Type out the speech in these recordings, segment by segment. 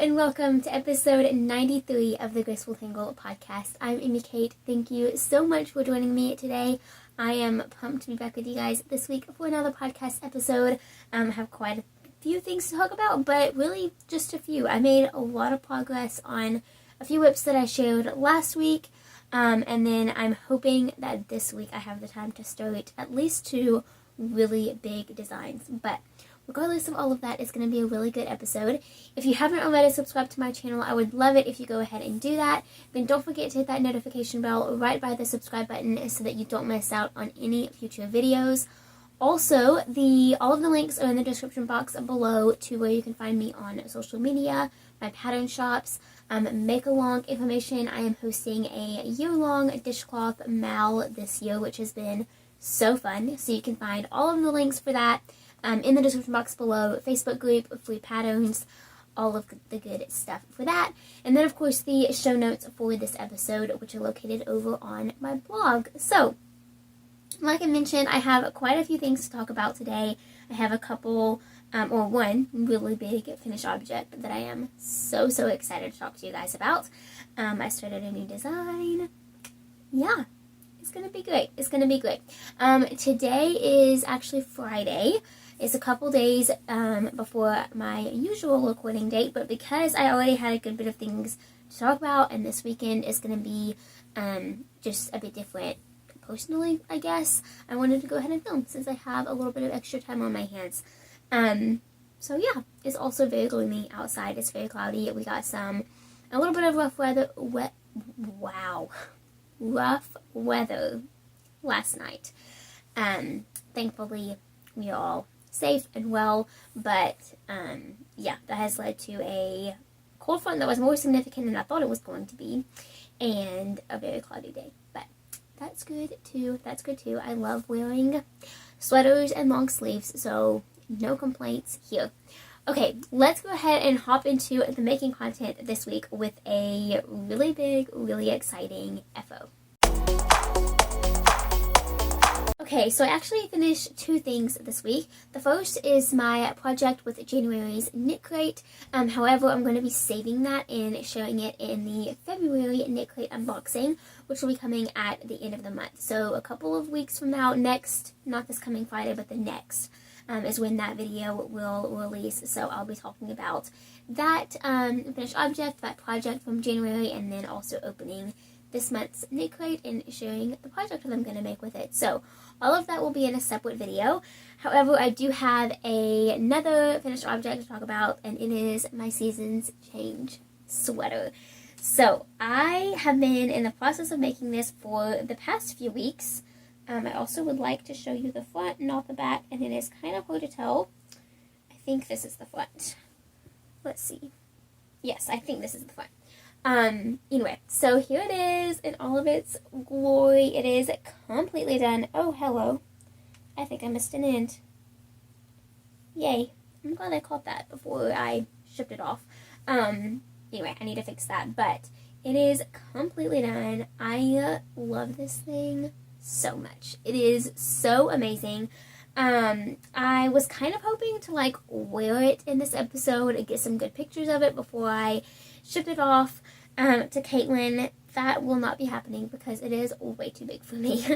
and welcome to episode 93 of the Graceful Tangle podcast. I'm Amy Kate. Thank you so much for joining me today. I am pumped to be back with you guys this week for another podcast episode. I have quite a few things to talk about, but really just a few. I made a lot of progress on a few whips that I shared last week, and then I'm hoping that this week I have the time to start at least 2 really big designs. But regardless of all of that, it's going to be a really good episode. If you haven't already subscribed to my channel, I would love it if you go ahead and do that. Then don't forget to hit that notification bell right by the subscribe button so that you don't miss out on any future videos. Also, all of the links are in the description box below to where you can find me on social media, my pattern shops, Make-A-Long information. I am hosting a year-long dishcloth mal this year, which has been so fun. So you can find all of the links for that in the description box below, Facebook group, free patterns, all of the good stuff for that. And then, of course, the show notes for this episode, which are located over on my blog. So, like I mentioned, I have quite a few things to talk about today. I have a couple, or one really big finished object that I am so excited to talk to you guys about. I started a new design. Yeah. It's going to be great. It's going to be great. Today is actually Friday. It's a couple days before my usual recording date, but because I already had a good bit of things to talk about, and this weekend is going to be just a bit different personally, I guess, I wanted to go ahead and film since I have a little bit of extra time on my hands. So yeah, it's also very gloomy outside. It's very cloudy. We got a little bit of rough weather last night. Thankfully, we are all safe and well, but yeah, that has led to a cold front that was more significant than I thought it was going to be, and a very cloudy day. But that's good too. I love wearing sweaters and long sleeves, so no complaints here. Okay, let's go ahead and hop into the making content this week with a really big, really exciting FO. Okay, so I actually finished 2 things this week. The first is my project with January's Knit Crate. However, I'm going to be saving that and sharing it in the February Knit Crate unboxing, which will be coming at the end of the month. So a couple of weeks from now, not this coming Friday, but the next, is when that video will release. So I'll be talking about that finished object, that project from January, and then also opening this month's Knit Crate and sharing the project that I'm going to make with it. So all of that will be in a separate video. However, I do have another finished object to talk about, and it is my Seasons Change sweater. So I have been in the process of making this for the past few weeks. I also would like to show you the front, not the back, and it is kind of hard to tell. I think this is the front. Let's see. Yes, I think this is the front. Anyway, so here it is in all of its glory. It is completely done. Oh, hello. I think I missed an end. Yay. I'm glad I caught that before I shipped it off. Anyway, I need to fix that, but it is completely done. I love this thing so much. It is so amazing. I was kind of hoping to wear it in this episode and get some good pictures of it before I shipped it off to Caitlin. That will not be happening because it is way too big for me.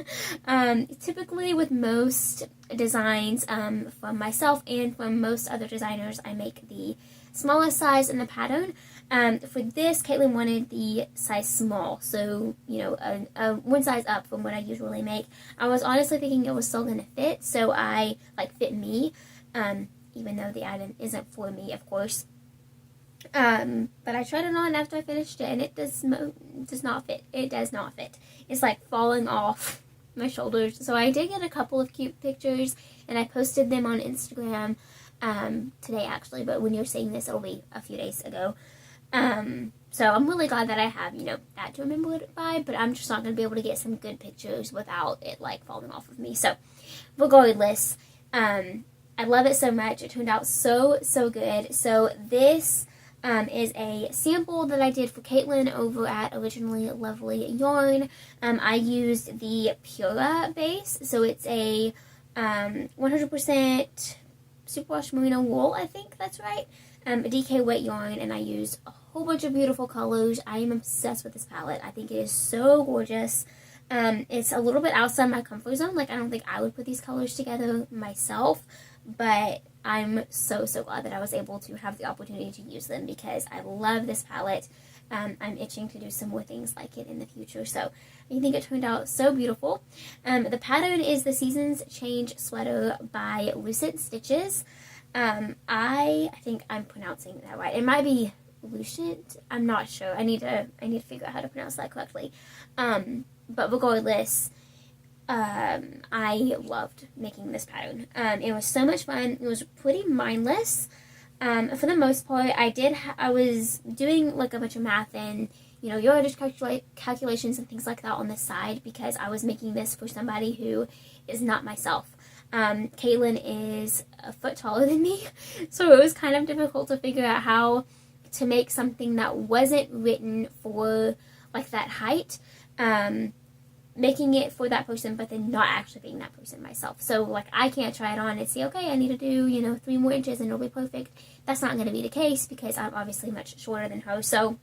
Typically with most designs from myself and from most other designers, I make the smallest size in the pattern. For this, Caitlin wanted the size small, so, one size up from what I usually make. I was honestly thinking it was still going to fit, so I, fit me, even though the item isn't for me, of course. But I tried it on after I finished it, and it does not fit. It does not fit. It's, falling off my shoulders. So I did get a couple of cute pictures, and I posted them on Instagram today, actually, but when you're seeing this, it'll be a few days ago. So I'm really glad that I have, that to remember it by, but I'm just not going to be able to get some good pictures without it, falling off of me. So, regardless, I love it so much. It turned out so good. So, this is a sample that I did for Caitlin over at Originally Lovely Yarn. I used the Pura base, so it's a 100% superwash merino wool, I think that's right. DK wet yarn, and I used a whole bunch of beautiful colors. I am obsessed with this palette. I think it is so gorgeous. It's a little bit outside my comfort zone. Like, I don't think I would put these colors together myself, but I'm so glad that I was able to have the opportunity to use them because I love this palette. I'm itching to do some more things like it in the future, so I think it turned out so beautiful. The pattern is the Seasons Change Sweater by Lucent Stitches. I think I'm pronouncing that right. It might be Lucent. I'm not sure. I need to figure out how to pronounce that correctly. But regardless, I loved making this pattern. It was so much fun. It was pretty mindless. For the most part, I was doing like a bunch of math and, yardage calculations and things like that on the side because I was making this for somebody who is not myself. Caitlin is a foot taller than me, so it was kind of difficult to figure out how to make something that wasn't written for like that height, making it for that person, but then not actually being that person myself. So like I can't try it on and see, okay, I need to do, 3 more inches and it'll be perfect. That's not going to be the case because I'm obviously much shorter than her. So,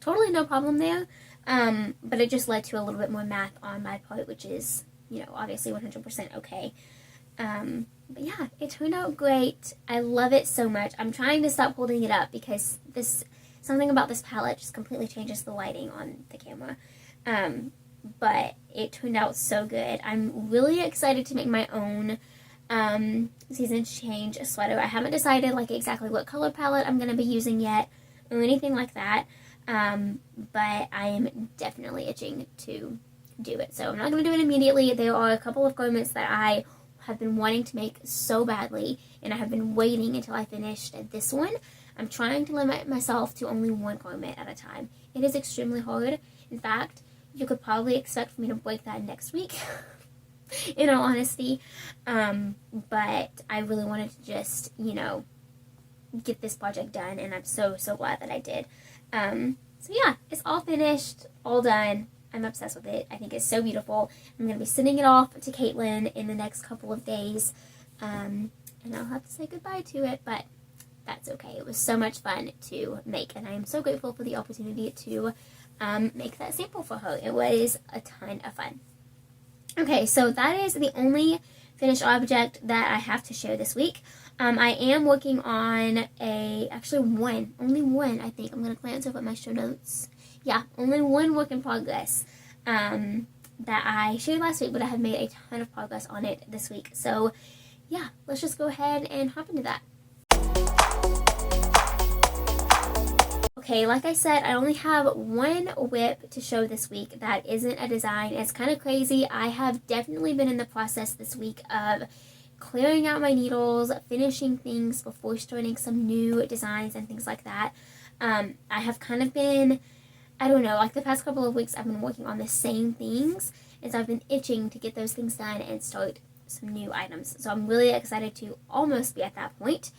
totally no problem there. But it just led to a little bit more math on my part, which is, obviously 100% okay. But yeah, it turned out great. I love it so much. I'm trying to stop holding it up because something about this palette just completely changes the lighting on the camera. But it turned out so good. I'm really excited to make my own Season Change sweater. I haven't decided like exactly what color palette I'm going to be using yet or anything like that. But I am definitely itching to do it. So I'm not going to do it immediately. There are a couple of garments that I have been wanting to make so badly, and I have been waiting until I finished this one. I'm trying to limit myself to only one garment at a time. It is extremely hard. In fact, you could probably expect for me to break that next week, in all honesty. But I really wanted to just, get this project done, and I'm so glad that I did. So yeah, it's all finished, all done. I'm obsessed with it. I think it's so beautiful. I'm going to be sending it off to Caitlin in the next couple of days, and I'll have to say goodbye to it, but that's okay. It was so much fun to make, and I am so grateful for the opportunity to make that sample for her. It was a ton of fun. Okay, so that is the only finished object that I have to share this week. I am working on only one, I think. I'm going to glance over at my show notes. Yeah, only one work in progress that I shared last week, but I have made a ton of progress on it this week. So yeah, let's just go ahead and hop into that. Okay, like I said, I only have one whip to show this week that isn't a design. It's kind of crazy. I have definitely been in the process this week of clearing out my needles, finishing things before starting some new designs and things like that. I have kind of been, I don't know, like the past couple of weeks I've been working on the same things, and so I've been itching to get those things done and start some new items. So I'm really excited to almost be at that point.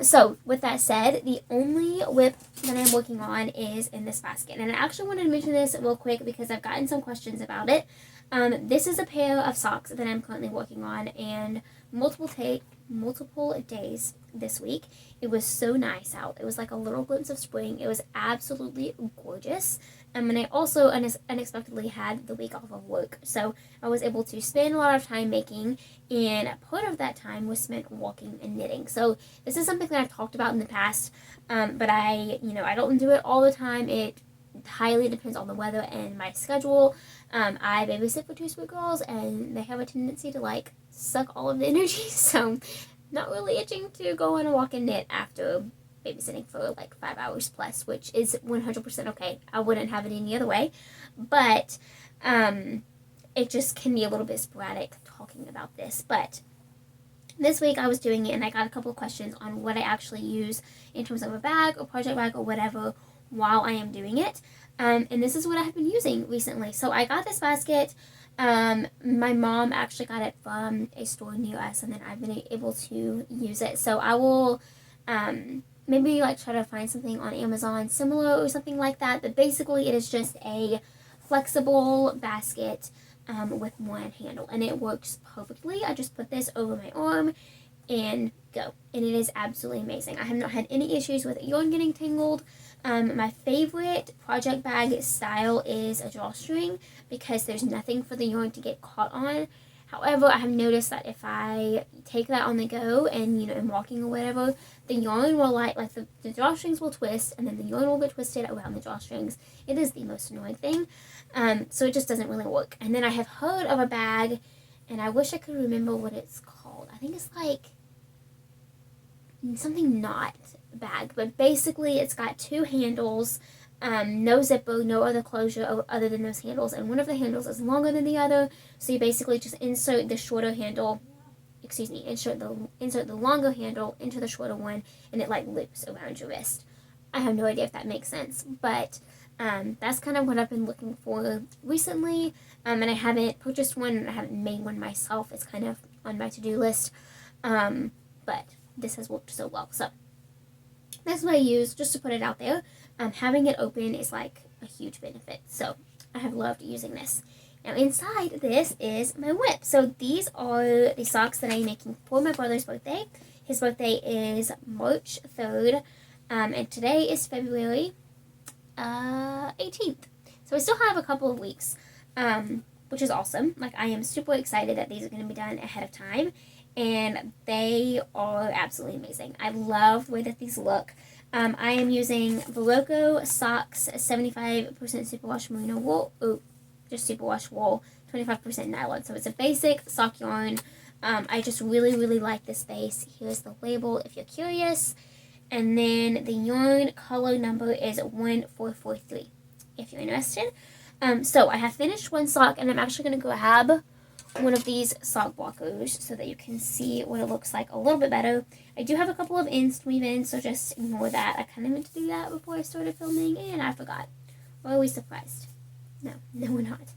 So with that said, the only whip that I'm working on is in this basket. And I actually wanted to mention this real quick because I've gotten some questions about it. This is a pair of socks that I'm currently working on, and multiple days this week. It was so nice out. It was like a little glimpse of spring. It was absolutely gorgeous. And I also unexpectedly had the week off of work, so I was able to spend a lot of time making, and part of that time was spent walking and knitting. So this is something that I've talked about in the past, but I don't do it all the time. It highly depends on the weather and my schedule. I babysit for 2 sweet girls, and they have a tendency to like suck all of the energy, so not really itching to go on a walk and knit after babysitting for like 5 hours plus, which is 100% okay. I wouldn't have it any other way, but it just can be a little bit sporadic talking about this. But this week I was doing it, and I got a couple of questions on what I actually use in terms of a bag or project bag or whatever while I am doing it. And this is what I have been using recently. So I got this basket. My mom actually got it from a store near us, and then I've been able to use it. So I will maybe like try to find something on Amazon similar or something like that. But basically it is just a flexible basket with one handle, and it works perfectly. I just put this over my arm, and go. And it is absolutely amazing. I have not had any issues with yarn getting tangled. My favorite project bag style is a drawstring because there's nothing for the yarn to get caught on. However, I have noticed that if I take that on the go and, you know, I'm walking or whatever, the yarn will like the drawstrings will twist and then the yarn will get twisted around the drawstrings. It is the most annoying thing. So it just doesn't really work. And then I have heard of a bag, and I wish I could remember what it's called. I think it's like something knot bag, but basically it's got two handles, no zipper, no other closure other than those handles, and one of the handles is longer than the other, so you basically just insert the shorter handle, insert the longer handle into the shorter one, and it like loops around your wrist. I have no idea if that makes sense, but that's kind of what I've been looking for recently, and I haven't purchased one, and I haven't made one myself. It's kind of on my to-do list, but this has worked so well, so that's what I use just to put it out there. Having it open is like a huge benefit, so I have loved using this. Now inside this is my whip. So these are the socks that I'm making for my brother's birthday. His birthday is March 3rd, and today is February 18th. So I still have a couple of weeks, which is awesome. Like, I am super excited that these are going to be done ahead of time, and they are absolutely amazing. I love the way that these look. I am using Barocco Socks 75% superwash merino wool, just superwash wool, 25% nylon. So it's a basic sock yarn. I just really, really like this base. Here's the label if you're curious. And then the yarn color number is 1443 if you're interested. So I have finished one sock, and I'm actually going to grab one of these sock blockers so that you can see what it looks like a little bit better. I do have a couple of ends to weave in, so just ignore that. I kind of meant to do that before I started filming, and I forgot. Or are we surprised? No, we're not.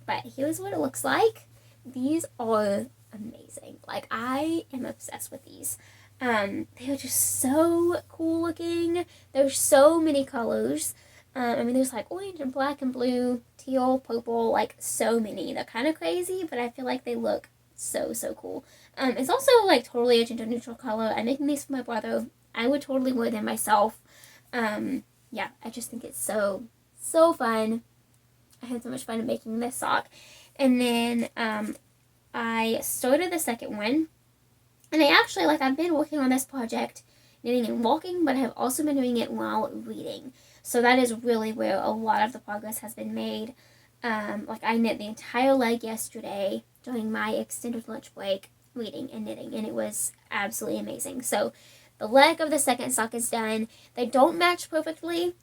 But here's what it looks like. These are amazing. Like, I am obsessed with these. They are just so cool looking. There's so many colors. I mean, there's like orange and black and blue, teal, purple, like so many. They're kind of crazy, but I feel like they look so, so cool. It's also like totally a gender neutral color. I'm making these for my brother. I would totally wear them myself. Yeah, I just think it's so, so fun. I had so much fun making this sock. And then, I started the second one. And I actually, like, I've been working on this project, knitting and walking, but I have also been doing it while reading. So that is really where a lot of the progress has been made. Like, I knit the entire leg yesterday during my extended lunch break, reading and knitting, and it was absolutely amazing. So the leg of the second sock is done. They don't match perfectly,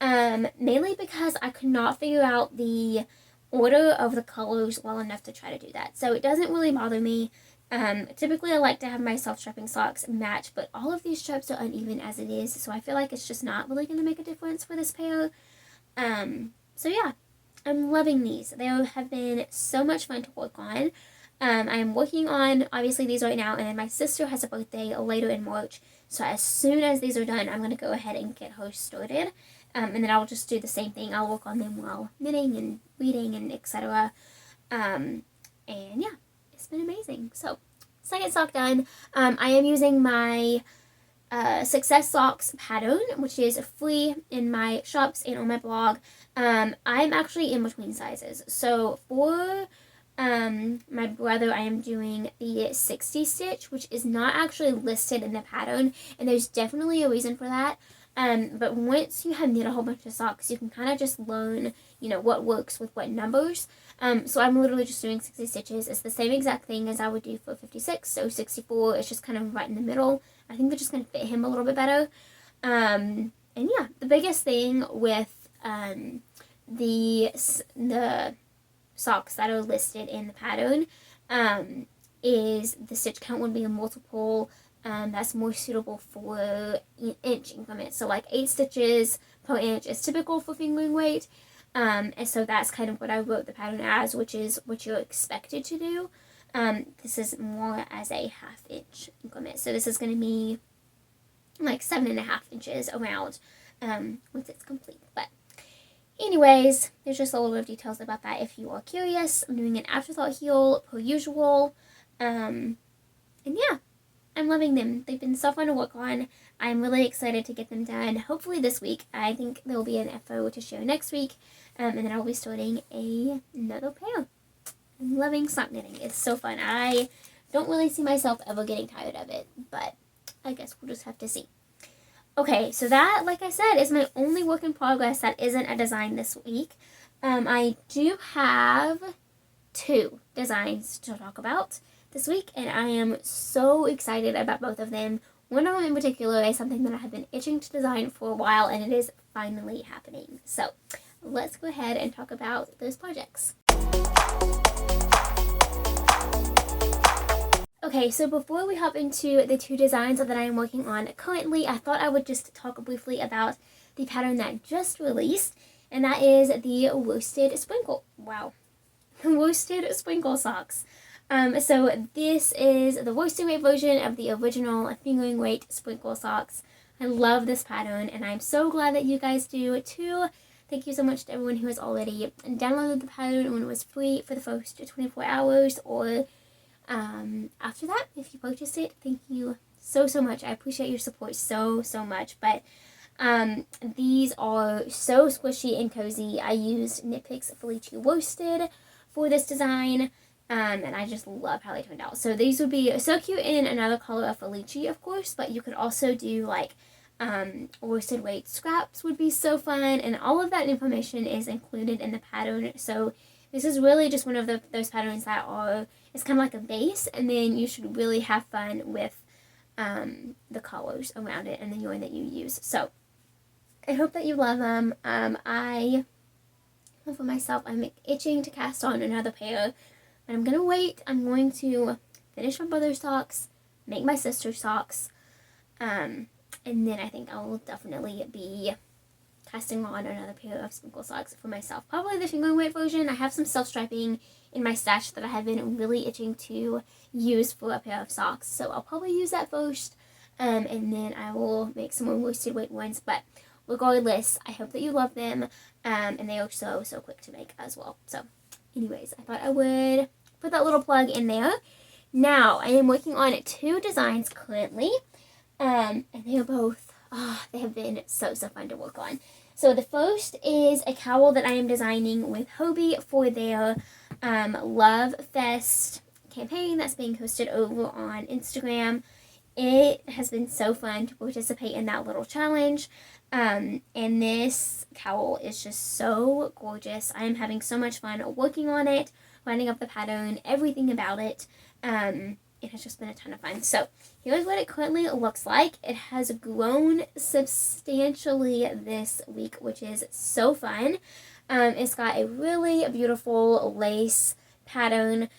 mainly because I could not figure out the order of the colors well enough to try to do that. So it doesn't really bother me. Typically I like to have my self-strapping socks match, but all of these straps are uneven as it is, so I feel like it's just not really going to make a difference for this pair. So yeah, I'm loving these. They have been so much fun to work on. I am working on, obviously, these right now, and then my sister has a birthday later in March, so as soon as these are done, I'm going to go ahead and get hers started, and then I'll just do the same thing. I'll work on them while knitting and reading and etc. And yeah, it's been amazing. So, second sock done. I am using my Success Socks pattern, which is free in my shops and on my blog. I'm actually in between sizes. So for my brother, I am doing the 60 stitch, which is not actually listed in the pattern, and there's definitely a reason for that. But once you have knit a whole bunch of socks, you can kind of just learn, you know, what works with what numbers. So I'm literally just doing 60 stitches. It's the same exact thing as I would do for 56, so 64 is just kind of right in the middle. I think they're just going to fit him a little bit better. And yeah, the biggest thing with the socks that are listed in the pattern is the stitch count would be a multiple that's more suitable for inch increments. So like 8 stitches per inch is typical for fingering weight. And so that's kind of what I wrote the pattern as, which is what you're expected to do. This is more as a 1/2 inch increment. So this is going to be like 7.5 inches around once it's complete. But anyways, there's just a little bit of details about that if you are curious. I'm doing an afterthought heel per usual. And And yeah, I'm loving them. They've been so fun to work on. I'm really excited to get them done. Hopefully this week. I think there will be an FO to share next week. And then I'll be starting another pair. I'm loving sock knitting. It's so fun. I don't really see myself ever getting tired of it, but I guess we'll just have to see. Okay, so that, like I said, is my only work in progress that isn't a design this week. I do have 2 designs to talk about this week, and I am so excited about both of them. One of them in particular is something that I have been itching to design for a while, and it is finally happening. So let's go ahead and talk about those projects. Okay, so before we hop into the 2 designs that I am working on currently, I thought I would just talk briefly about the pattern that just released, and that is the worsted sprinkle. Wow. Worsted sprinkle socks. So this is the worsted weight version of the original fingering weight sprinkle socks. I love this pattern, and I'm so glad that you guys do too. Thank you so much to everyone who has already downloaded the pattern when it was free for the first 24 hours, or after that, if you purchased it. Thank you so much. I appreciate your support so much. But these are so squishy and cozy. I used Knit Picks Slouchy worsted for this design. And I just love how they turned out. So these would be so cute in another color of Slouchy, of course, but you could also do like worsted weight scraps would be so fun, and all of that information is included in the pattern. So this is really just one of those patterns that it's kind of like a base, and then you should really have fun with the colors around it and the yarn that you use. So I hope that you love them. For myself, I'm itching to cast on another pair. But I'm going to wait. I'm going to finish my brother's socks, make my sister's socks, and then I think I will definitely be casting on another pair of sprinkle socks for myself. Probably the fingering weight version. I have some self-striping in my stash that I have been really itching to use for a pair of socks. So I'll probably use that first, and then I will make some more worsted weight ones. But regardless, I hope that you love them, and they are so quick to make as well. So anyways, I thought I would put that little plug in there. Now, I am working on 2 designs currently, and they are both, they have been so fun to work on. So the first is a cowl that I am designing with Hobie for their Love Fest campaign that's being hosted over on Instagram. It has been so fun to participate in that little challenge, and this cowl is just so gorgeous. I am having so much fun working on it, writing up the pattern, everything about it. It has just been a ton of fun. So here's what it currently looks like. It has grown substantially this week, which is so fun. It's got a really beautiful lace pattern,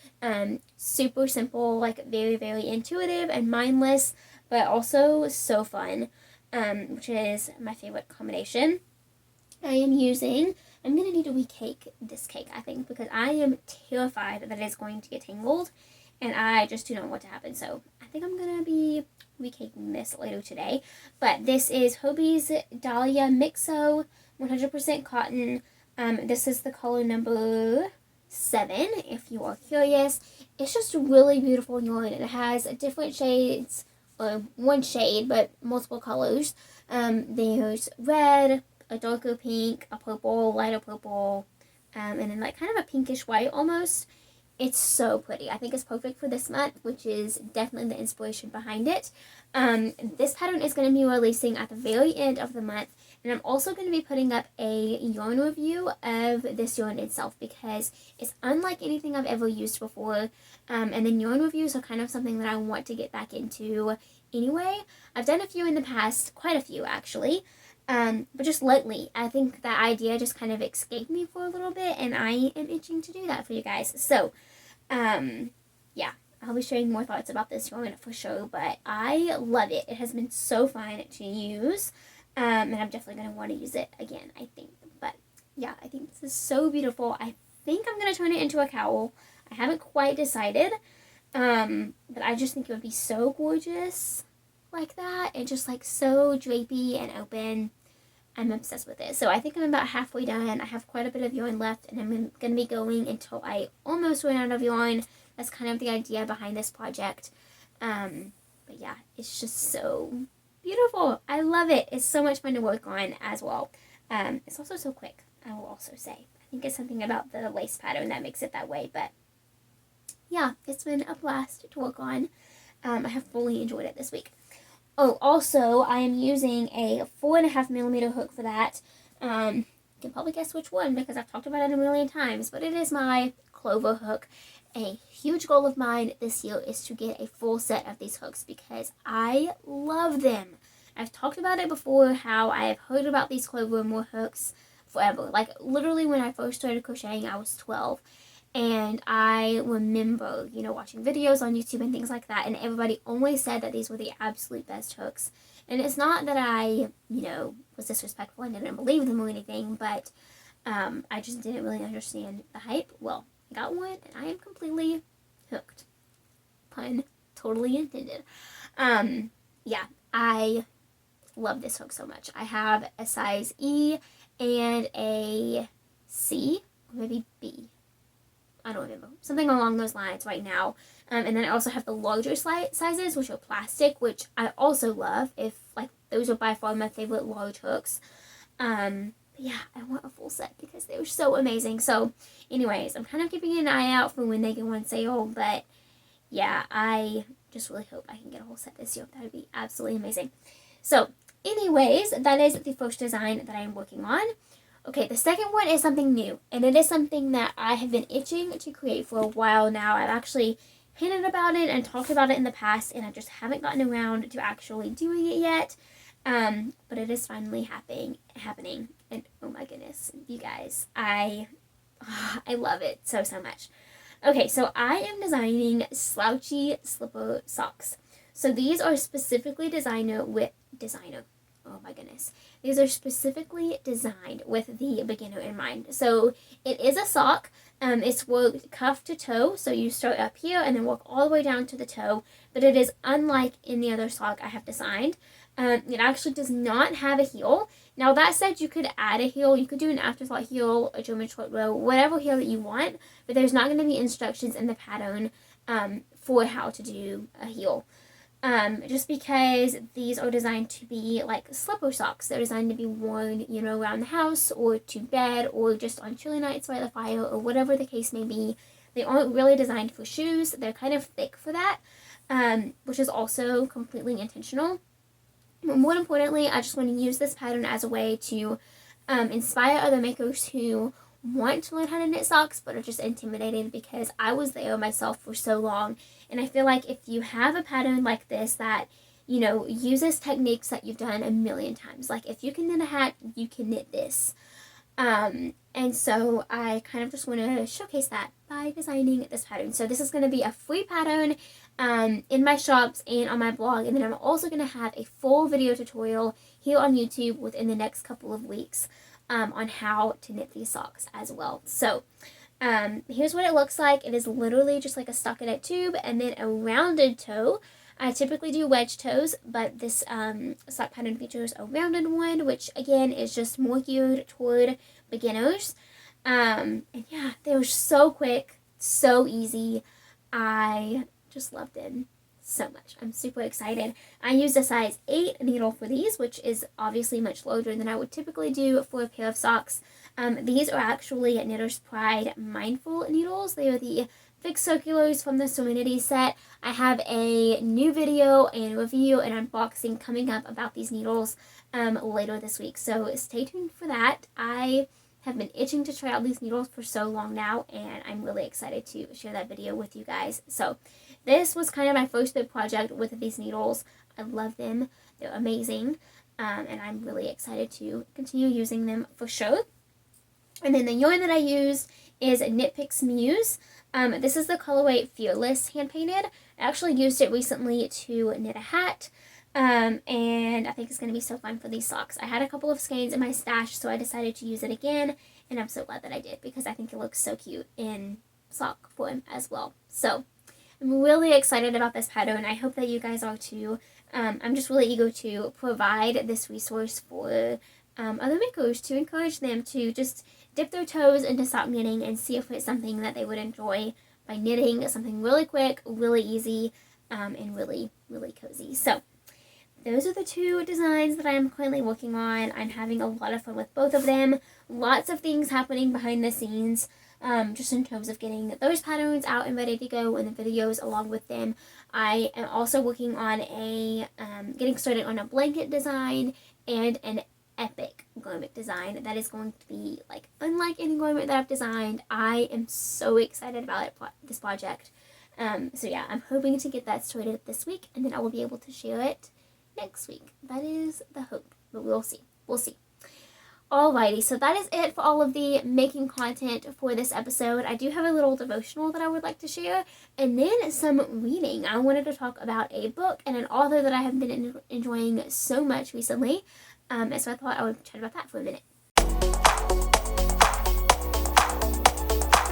super simple, like very intuitive and mindless, but also so fun, which is my favorite combination. I'm going to need to recake this cake, I think, because I am terrified that it's going to get tangled, and I just do not want to happen. So I think I'm going to be recaking this later today. But this is Hobie's Dahlia Mixo 100% cotton. This is the color number 7, if you are curious. It's just really beautiful yarn. It has different shades, or one shade, but multiple colors. There's red, a darker pink, a purple, lighter purple, and then like kind of a pinkish white almost. It's so pretty. I think it's perfect for this month, which is definitely the inspiration behind it. This pattern is going to be releasing at the very end of the month, and I'm also going to be putting up a yarn review of this yarn itself, because it's unlike anything I've ever used before, and then yarn reviews are kind of something that I want to get back into anyway. I've done a few in the past, quite a few actually, but just lately, I think that idea just kind of escaped me for a little bit, and I am itching to do that for you guys. So, yeah, I'll be sharing more thoughts about this yarn for sure, but I love it. It has been so fun to use, and I'm definitely going to want to use it again, I think. But, yeah, I think this is so beautiful. I think I'm going to turn it into a cowl. I haven't quite decided, but I just think it would be so gorgeous like that, and just like so drapey and open. I'm obsessed with it. So I think I'm about halfway done. I have quite a bit of yarn left, and I'm going to be going until I almost run out of yarn. That's kind of the idea behind this project. But yeah, it's just so beautiful. I love it. It's so much fun to work on as well. It's also so quick, I will also say. I think it's something about the lace pattern that makes it that way, but yeah, it's been a blast to work on. I have fully enjoyed it this week. Oh, also, I am using a 4.5mm hook for that. You can probably guess which one because I've talked about it a million times, but it is my Clover Hook. A huge goal of mine this year is to get a full set of these hooks because I love them. I've talked about it before, how I have heard about these Clover More hooks forever. Like, literally when I first started crocheting, I was 12. And I remember, watching videos on YouTube and things like that, and everybody always said that these were the absolute best hooks. And it's not that I, was disrespectful and didn't believe them or anything, but I just didn't really understand the hype. Well, I got one, and I am completely hooked. Pun totally intended. Yeah, I love this hook so much. I have a size E and a C, or maybe B. I don't remember. Something along those lines right now. And then I also have the larger sizes, which are plastic, which I also love. Those are by far my favorite large hooks. But yeah, I want a full set because they were so amazing. So anyways, I'm kind of keeping an eye out for when they go on sale. But yeah, I just really hope I can get a whole set this year. That would be absolutely amazing. So anyways, that is the first design that I'm working on. Okay, the second one is something new, and it is something that I have been itching to create for a while now. I've actually hinted about it and talked about it in the past, and I just haven't gotten around to actually doing it yet. But it is finally happening, and oh my goodness, you guys, I love it so much. Okay, so I am designing Slouchy slipper socks. So these are specifically oh my goodness. These are specifically designed with the beginner in mind. So it is a sock. It's worked cuff to toe. So you start up here and then work all the way down to the toe. But it is unlike any other sock I have designed. It actually does not have a heel. Now that said, you could add a heel. You could do an afterthought heel, a German short row, whatever heel that you want. But there's not going to be instructions in the pattern for how to do a heel. Just because these are designed to be like slipper socks. They're designed to be worn, around the house or to bed or just on chilly nights by the fire or whatever the case may be. They aren't really designed for shoes. They're kind of thick for that, which is also completely intentional. But more importantly, I just want to use this pattern as a way to inspire other makers who want to learn how to knit socks but are just intimidated, because I was there myself for so long. And I feel like if you have a pattern like this that, uses techniques that you've done a million times, like if you can knit a hat, you can knit this. And so I kind of just want to showcase that by designing this pattern. So this is going to be a free pattern in my shops and on my blog. And then I'm also going to have a full video tutorial here on YouTube within the next couple of weeks on how to knit these socks as well. So here's what it looks like. It is literally just like a stockinette tube and then a rounded toe. I typically do wedge toes, but this sock pattern features a rounded one, which again is just more geared toward beginners. And yeah, they were so quick, so easy. I just loved it so much. I'm super excited. I used a size 8 needle for these, which is obviously much larger than I would typically do for a pair of socks. These are actually Knitter's Pride Mindful needles. They are the fixed circulars from the Serenity set. I have a new video and review and unboxing coming up about these needles later this week, so stay tuned for that. I have been itching to try out these needles for so long now, and I'm really excited to share that video with you guys. So this was kind of my first big project with these needles. I love them. They're amazing, and I'm really excited to continue using them for sure. And then the yarn that I used is Knit Picks Muse. This is the colorway Fearless hand painted. I actually used it recently to knit a hat, and I think it's going to be so fun for these socks. I had a couple of skeins in my stash, so I decided to use it again, and I'm so glad that I did because I think it looks so cute in sock form as well. So I'm really excited about this pattern. I hope that you guys are too. I'm just really eager to provide this resource for other makers, to encourage them to just dip their toes into sock knitting and see if it's something that they would enjoy by knitting something really quick, really easy, and really, really cozy. So those are the two designs that I'm currently working on. I'm having a lot of fun with both of them. Lots of things happening behind the scenes, just in terms of getting those patterns out and ready to go, and the videos along with them. I am also working on getting started on a blanket design and an epic garment design that is going to be like unlike any garment that I've designed. I am so excited about this project. So yeah, I'm hoping to get that started this week, and then I will be able to share it next week. That is the hope, but we'll see. Alrighty, so that is it for all of the making content for this episode. I do have a little devotional that I would like to share, and then some reading. I wanted to talk about a book and an author that I have been enjoying so much recently, and so I thought I would chat about that for a minute.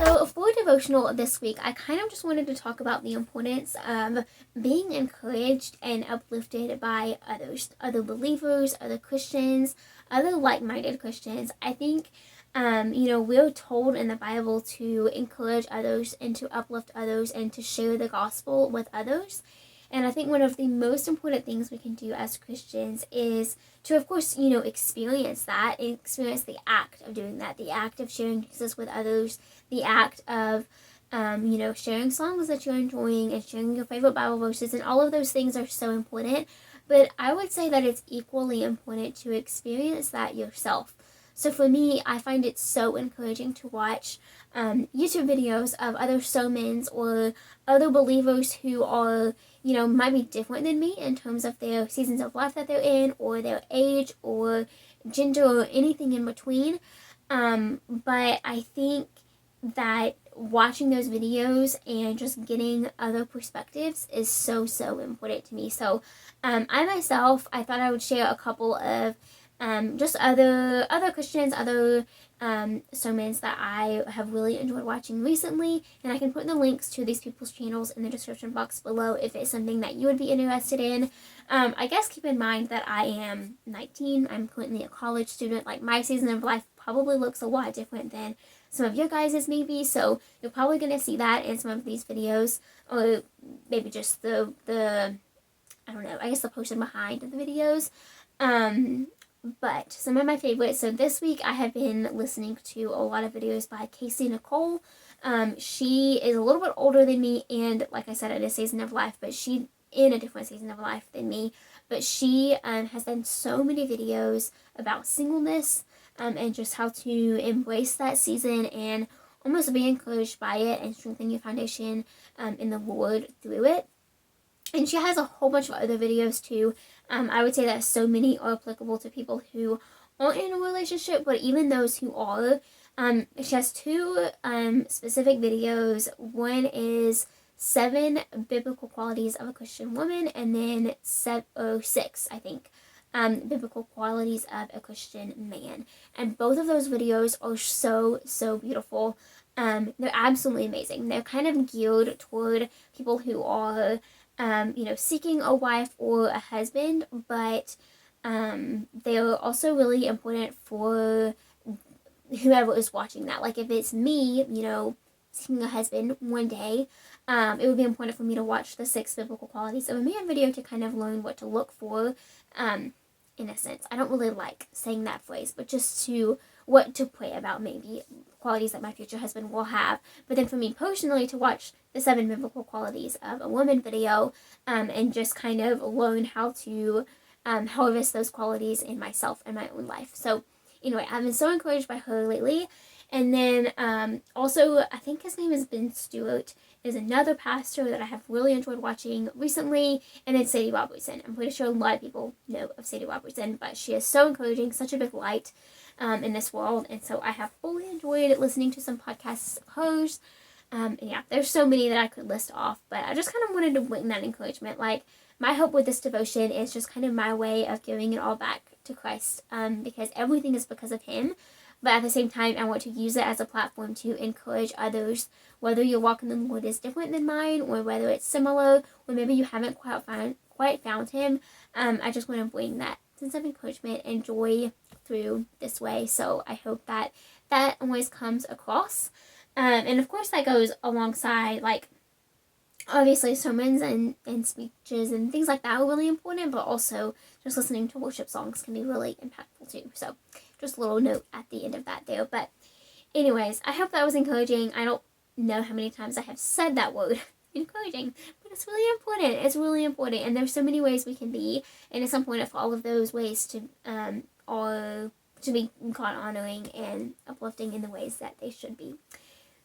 So for devotional this week, I kind of just wanted to talk about the importance of being encouraged and uplifted by others, other believers, other Christians, other like-minded Christians. I think, we're told in the Bible to encourage others and to uplift others and to share the gospel with others. And I think one of the most important things we can do as Christians is to, of course, experience that, and experience the act of doing that, the act of sharing Jesus with others, the act of, sharing songs that you're enjoying and sharing your favorite Bible verses, and all of those things are so important. But I would say that it's equally important to experience that yourself. So for me, I find it so encouraging to watch YouTube videos of other sermons or other believers who are, might be different than me in terms of their seasons of life that they're in, or their age, or gender, or anything in between. But I think that watching those videos and just getting other perspectives is so, so important to me. So I thought I would share a couple of just other Christians, other sermons that I have really enjoyed watching recently, and I can put the links to these people's channels in the description box below if it's something that you would be interested in. I guess keep in mind that I am 19. I'm currently a college student. Like, my season of life probably looks a lot different than some of your guys's maybe, so you're probably going to see that in some of these videos, or maybe just the I don't know, I guess the person behind the videos. But some of my favorites, so this week I have been listening to a lot of videos by Nicole. She is a little bit older than me, and like I said, at a season of life, but she in a different season of life than me. But she has done so many videos about singleness, and just how to embrace that season and almost be encouraged by it and strengthen your foundation in the Lord through it. And she has a whole bunch of other videos too. I would say that so many are applicable to people who aren't in a relationship, but even those who are. She has two specific videos. One is 7 biblical qualities of a Christian woman, and then 6, I think, biblical qualities of a Christian man. And both of those videos are so, so beautiful. They're absolutely amazing. They're kind of geared toward people who are seeking a wife or a husband, but they're also really important for whoever is watching that. Like, if it's me, seeking a husband one day, it would be important for me to watch the 6 biblical qualities of a man video to kind of learn what to look for, in a sense. I don't really like saying that phrase, but just what to pray about, maybe qualities that my future husband will have. But then for me personally, to watch the 7 biblical qualities of a woman video, and just kind of learn how to harvest those qualities in myself and my own life. So anyway, I've been so encouraged by her lately. And then also, I think his name is Ben Stewart, is another pastor that I have really enjoyed watching recently, and then Sadie Robertson. I'm pretty sure a lot of people know of Sadie Robertson, but she is so encouraging, such a big light in this world, and so I have fully enjoyed listening to some podcasts of hers. And yeah, there's so many that I could list off, but I just kind of wanted to bring that encouragement. Like, my hope with this devotion is just kind of my way of giving it all back to Christ, because everything is because of Him. But at the same time, I want to use it as a platform to encourage others, whether your walk in the Lord is different than mine, or whether it's similar, or maybe you haven't quite found Him. I just want to bring that sense of encouragement and joy through this way. So I hope that always comes across. And of course, that goes alongside, like, obviously sermons and speeches and things like that are really important, but also just listening to worship songs can be really impactful too. So just a little note at the end of that there. But anyways, I hope that was encouraging. I don't know how many times I have said that word, encouraging, but it's really important. It's really important, and there's so many ways we can be, and it's important for all of those ways to are to be God honoring and uplifting in the ways that they should be.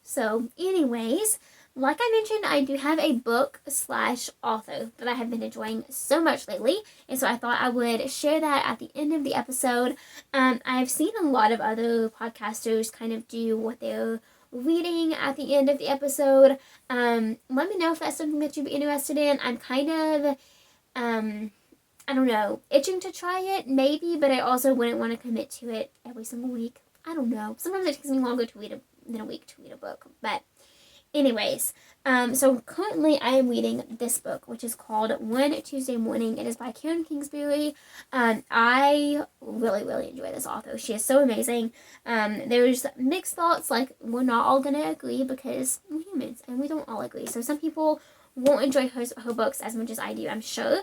So anyways, like I mentioned, I do have a book/author that I have been enjoying so much lately, and so I thought I would share that at the end of the episode. I've seen a lot of other podcasters kind of do what they're reading at the end of the episode. Let me know if that's something that you'd be interested in. I'm kind of, I don't know, itching to try it, maybe, but I also wouldn't want to commit to it every single week. I don't know. Sometimes it takes me longer to read than a week to read a book, but anyways, so currently I am reading this book, which is called One Tuesday Morning. It is by Karen Kingsbury. I really enjoy this author. She is so amazing. There's mixed thoughts, like we're not all gonna agree because we're humans and we don't all agree. So some people won't enjoy her books as much as I do, I'm sure.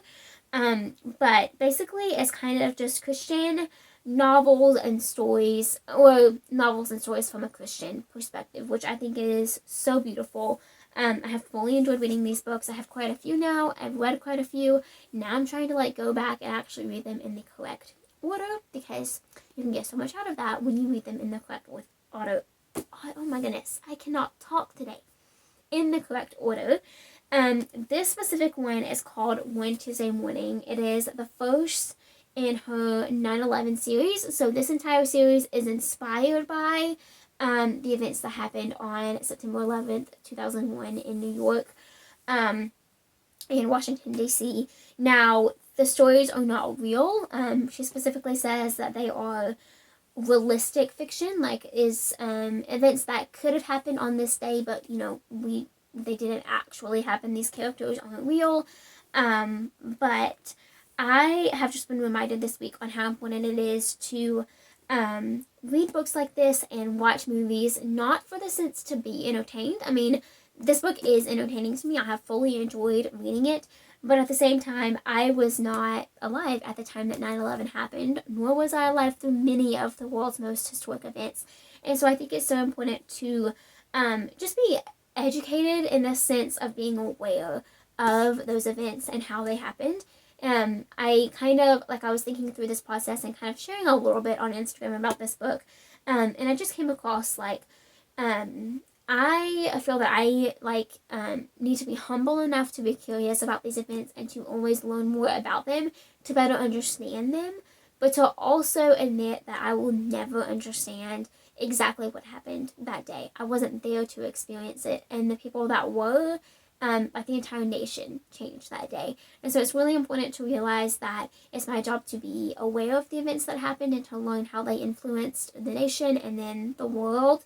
But basically it's kind of just Christian novels and stories, or novels and stories from a Christian perspective, which I think is so beautiful. I have fully enjoyed reading these books. I have quite a few now. I've read quite a few. Now I'm trying to go back and actually read them in the correct order, because you can get so much out of that when you read them in the correct order. Oh my goodness, I cannot talk today. In the correct order. This specific one is called One Tuesday Morning. It is the first in her 9/11 series. So this entire series is inspired by the events that happened on September 11th, 2001 in New York and Washington, D.C. Now, the stories are not real. She specifically says that they are realistic fiction, is events that could have happened on this day, but, they didn't actually happen. These characters aren't real. But I have just been reminded this week on how important it is to read books like this and watch movies, not for the sense to be entertained. I mean, this book is entertaining to me. I have fully enjoyed reading it, but at the same time, I was not alive at the time that 9/11 happened, nor was I alive through many of the world's most historic events. And so I think it's so important to just be educated in the sense of being aware of those events and how they happened. I kind of, I was thinking through this process and kind of sharing a little bit on Instagram about this book, and I just came across, I feel that I, need to be humble enough to be curious about these events and to always learn more about them to better understand them, but to also admit that I will never understand exactly what happened that day. I wasn't there to experience it, and the people that were, the entire nation changed that day. And so it's really important to realize that it's my job to be aware of the events that happened and to learn how they influenced the nation and then the world.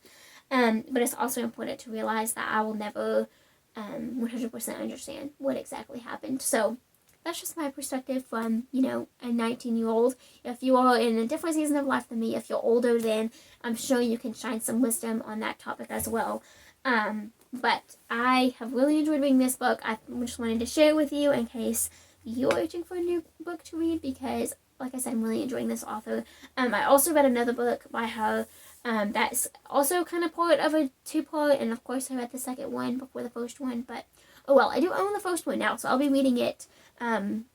But it's also important to realize that I will never 100% understand what exactly happened. So that's just my perspective from, a 19-year-old. If you are in a different season of life than me, if you're older, then I'm sure you can shine some wisdom on that topic as well. But I have really enjoyed reading this book. I just wanted to share it with you in case you're itching for a new book to read, because, like I said, I'm really enjoying this author. I also read another book by her that's also kind of part of a two-part, and of course I read the second one before the first one, but, oh well, I do own the first one now, so I'll be reading it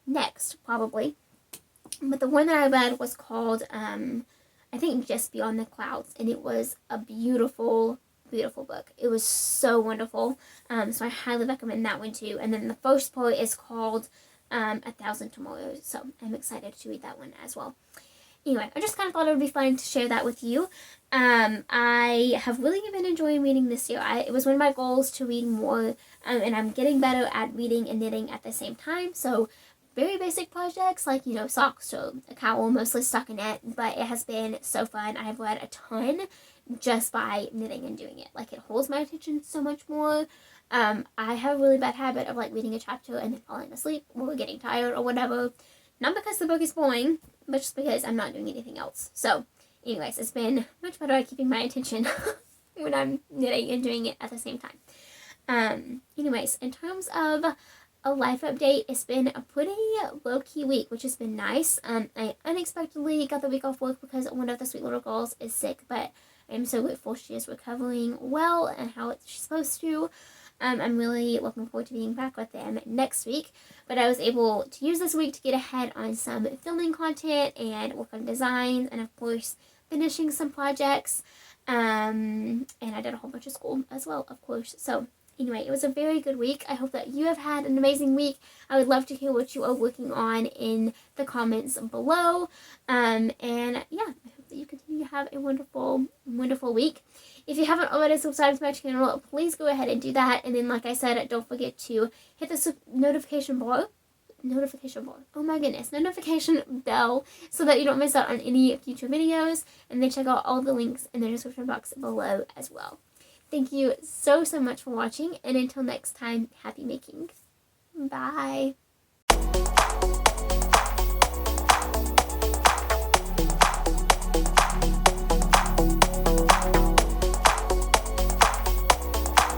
next, probably. But the one that I read was called, I think, Just Beyond the Clouds, and it was a beautiful book. It was so wonderful. So I highly recommend that one too. And then the first part is called 1,000 Tomorrows. So I'm excited to read that one as well. Anyway, I just kind of thought it would be fun to share that with you. I have really been enjoying reading this year. It was one of my goals to read more, and I'm getting better at reading and knitting at the same time. So very basic projects like, socks or a cowl, mostly stockinette, but it has been so fun. I have read a ton just by knitting and doing it. It holds my attention so much more. I have a really bad habit of reading a chapter and then falling asleep or getting tired or whatever. Not because the book is boring, but just because I'm not doing anything else. So anyways, it's been much better at keeping my attention when I'm knitting and doing it at the same time. Anyways, in terms of a life update, it's been a pretty low-key week, which has been nice. I unexpectedly got the week off work because one of the sweet little girls is sick, but I'm so grateful she is recovering well and how she's supposed to. I'm really looking forward to being back with them next week, but I was able to use this week to get ahead on some filming content and work on designs and, of course, finishing some projects. And I did a whole bunch of school as well, of course. So anyway, it was a very good week. I hope that you have had an amazing week. I would love to hear what you are working on in the comments below. And yeah, I hope that you continue to have a wonderful, wonderful week. If you haven't already subscribed to my channel, please go ahead and do that. And then, like I said, don't forget to hit the notification bell. Oh my goodness, notification bell, so that you don't miss out on any future videos. And then check out all the links in the description box below as well. Thank you so much for watching, and until next time, happy making. Bye.